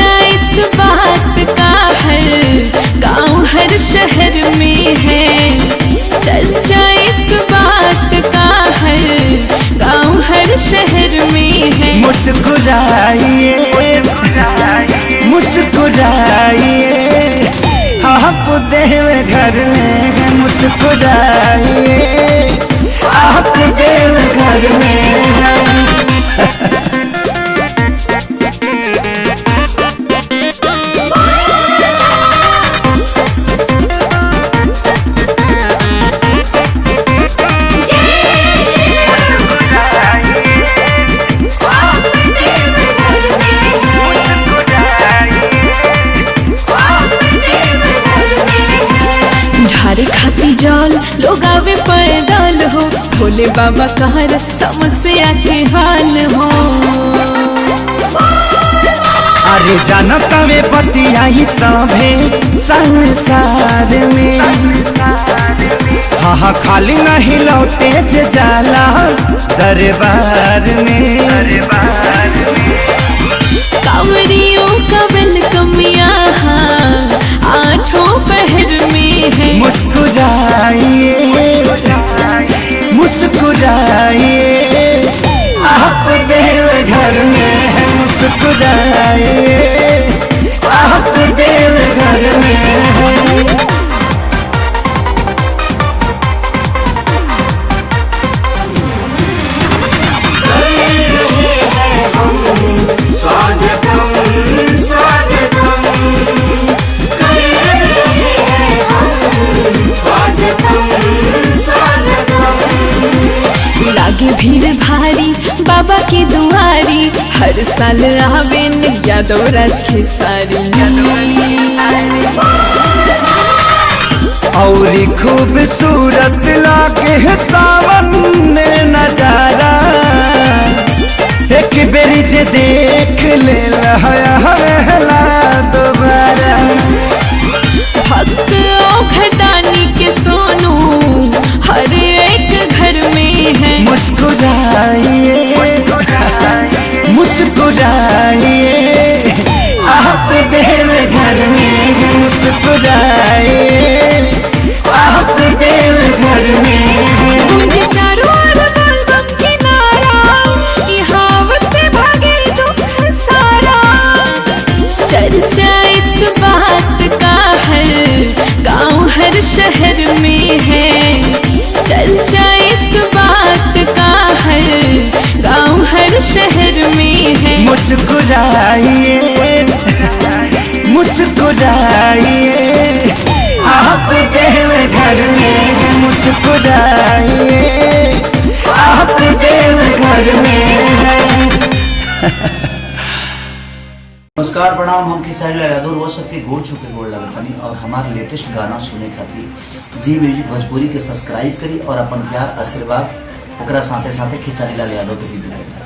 चर्चा इस बात का हर गांव हर शहर में है। चर्चा इस बात का हर गांव हर शहर में है। मुस्कुराइए मुस्कुराइए आप देव घर में है। मुस्कुराइए आप देव घर में है। ढारे खाती जल लोग आवे पैदल हो। भोले बाबा कहर समस्या के हाल हो। अरे जानता वे बतियाई सभे संसार में। हाँ खाली नहीं लौटे जे जाला दरबार में। कांवरियों का वेलकम यहाँ आठों पहर में है। मुस्कुराइए मुस्कुराइए आप देव घर में है। मुस्कुराइए आप देव घर में है। लागे भीड़ भारी बाबा की दुआरी। हर साल आवेल यादव राज खेसारी। और खूबसूरत लागे है सावन में नजारा। एक बेरी जे देख ले लहला दोबारा। भक्त घटानी के सोनू हर एक घर में है। मुस्कुराइए मुस्कुराइए आप देव घर में है। मुस्कुराइए आप देव घर में है। मुझे चारों ओर बोल बम के नारा। यहाँ आवते भागे दुख सारा। चर्चा इस बात का हर गांव हर शहर में है। चर्चा इस बात का हर गांव हर शहर में है। मुस्कुराइए मुस्कुराइए आप देव घर में है। मुस्कुराइए आप देव घर में है। नमस्कार प्रणाम। हम खेसारी लाल यादव वो सबके गोड़ छुके गोड़ लगतनी और हमारे लेटेस्ट गाना सुने खातिर जी म्यूजिक भोजपुरी के सब्सक्राइब करी और अपन प्यार आशीर्वाद ओकरा साथे साथे खेसारी लाल यादव के भी दें।